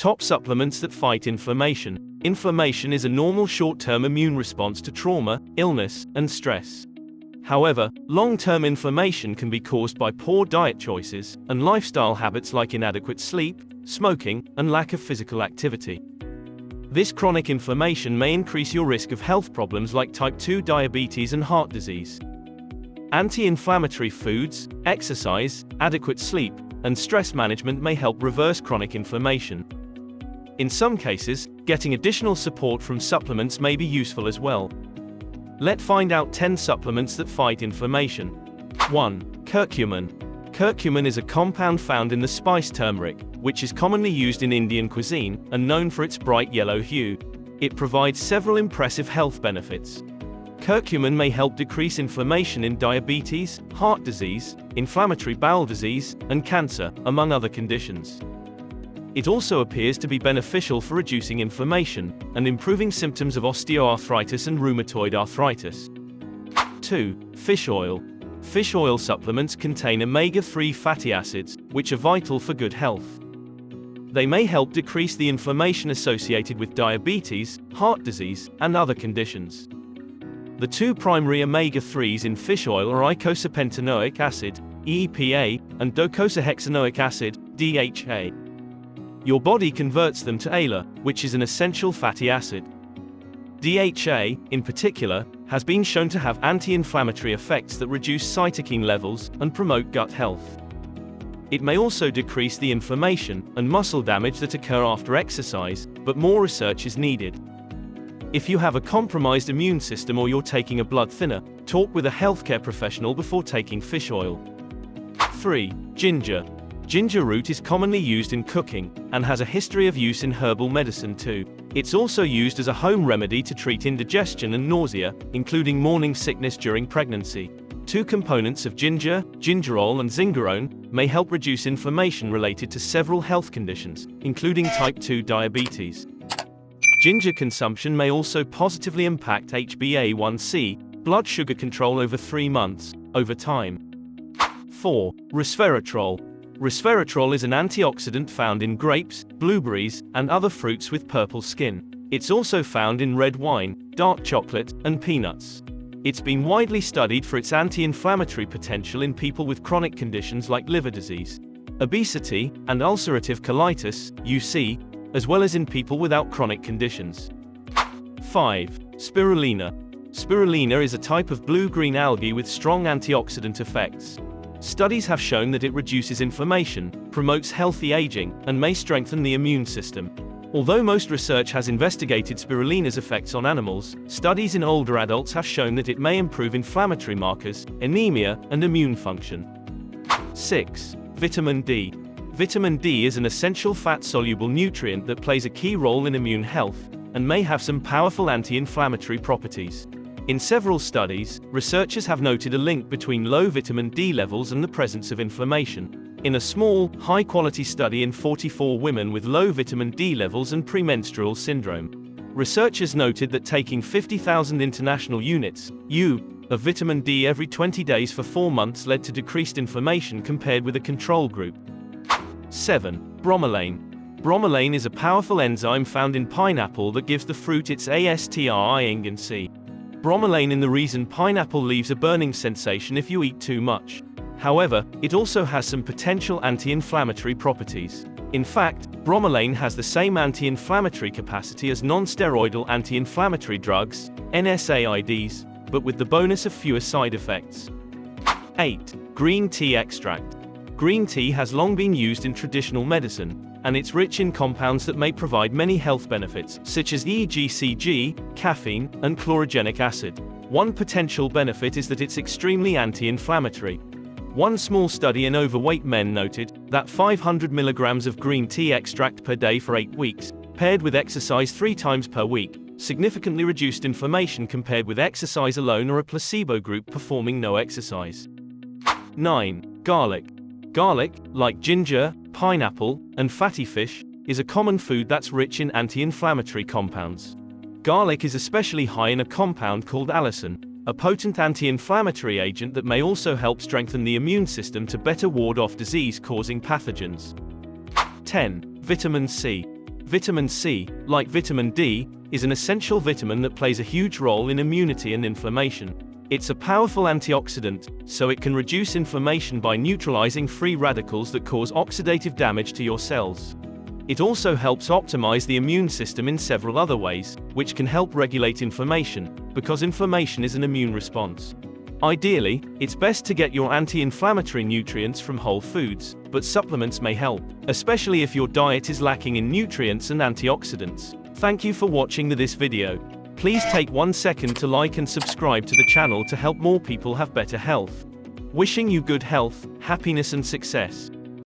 Top supplements that fight inflammation. Inflammation is a normal short-term immune response to trauma, illness, and stress. However, long-term inflammation can be caused by poor diet choices and lifestyle habits like inadequate sleep, smoking, and lack of physical activity. This chronic inflammation may increase your risk of health problems like type 2 diabetes and heart disease. Anti-inflammatory foods, exercise, adequate sleep, and stress management may help reverse chronic inflammation. In some cases, getting additional support from supplements may be useful as well. Let's find out 10 supplements that fight inflammation. 1. Curcumin. Curcumin is a compound found in the spice turmeric, which is commonly used in Indian cuisine and known for its bright yellow hue. It provides several impressive health benefits. Curcumin may help decrease inflammation in diabetes, heart disease, inflammatory bowel disease, and cancer, among other conditions. It also appears to be beneficial for reducing inflammation and improving symptoms of osteoarthritis and rheumatoid arthritis. 2. Fish oil. Fish oil supplements contain omega-3 fatty acids, which are vital for good health. They may help decrease the inflammation associated with diabetes, heart disease, and other conditions. The two primary omega-3s in fish oil are eicosapentaenoic acid, EPA, and docosahexaenoic acid, DHA. Your body converts them to ALA, which is an essential fatty acid. DHA, in particular, has been shown to have anti-inflammatory effects that reduce cytokine levels and promote gut health. It may also decrease the inflammation and muscle damage that occur after exercise, but more research is needed. If you have a compromised immune system or you're taking a blood thinner, talk with a healthcare professional before taking fish oil. 3. Ginger. Ginger root is commonly used in cooking, and has a history of use in herbal medicine too. It's also used as a home remedy to treat indigestion and nausea, including morning sickness during pregnancy. Two components of ginger, gingerol and zingerone, may help reduce inflammation related to several health conditions, including type 2 diabetes. Ginger consumption may also positively impact HbA1c, blood sugar control over 3 months, over time. 4. Resveratrol. Resveratrol is an antioxidant found in grapes, blueberries, and other fruits with purple skin. It's also found in red wine, dark chocolate, and peanuts. It's been widely studied for its anti-inflammatory potential in people with chronic conditions like liver disease, obesity, and ulcerative colitis, UC, as well as in people without chronic conditions. 5. Spirulina. Spirulina is a type of blue-green algae with strong antioxidant effects. Studies have shown that it reduces inflammation, promotes healthy aging, and may strengthen the immune system. Although most research has investigated spirulina's effects on animals, studies in older adults have shown that it may improve inflammatory markers, anemia, and immune function. 6. Vitamin D. Vitamin D is an essential fat-soluble nutrient that plays a key role in immune health, and may have some powerful anti-inflammatory properties. In several studies, researchers have noted a link between low vitamin D levels and the presence of inflammation. In a small, high-quality study in 44 women with low vitamin D levels and premenstrual syndrome, researchers noted that taking 50,000 international units, of vitamin D every 20 days for 4 months led to decreased inflammation compared with a control group. 7. Bromelain. Bromelain is a powerful enzyme found in pineapple that gives the fruit its astric. Bromelain in the reason pineapple leaves a burning sensation if you eat too much. However, it also has some potential anti-inflammatory properties. In fact, bromelain has the same anti-inflammatory capacity as non-steroidal anti-inflammatory drugs, NSAIDs, but with the bonus of fewer side effects. 8. Green tea extract. Green tea has long been used in traditional medicine, and it's rich in compounds that may provide many health benefits, such as EGCG, caffeine, and chlorogenic acid. One potential benefit is that it's extremely anti-inflammatory. One small study in overweight men noted that 500 milligrams of green tea extract per day for 8 weeks, paired with exercise 3 times per week, significantly reduced inflammation compared with exercise alone or a placebo group performing no exercise. 9. Garlic. Garlic, like ginger, pineapple, and fatty fish, is a common food that's rich in anti-inflammatory compounds. Garlic is especially high in a compound called allicin, a potent anti-inflammatory agent that may also help strengthen the immune system to better ward off disease-causing pathogens. 10. Vitamin C. Vitamin C, like vitamin D, is an essential vitamin that plays a huge role in immunity and inflammation. It's a powerful antioxidant, so it can reduce inflammation by neutralizing free radicals that cause oxidative damage to your cells. It also helps optimize the immune system in several other ways, which can help regulate inflammation, because inflammation is an immune response. Ideally, it's best to get your anti-inflammatory nutrients from whole foods, but supplements may help, especially if your diet is lacking in nutrients and antioxidants. Thank you for watching this video. Please take 1 second to like and subscribe to the channel to help more people have better health. Wishing you good health, happiness and success.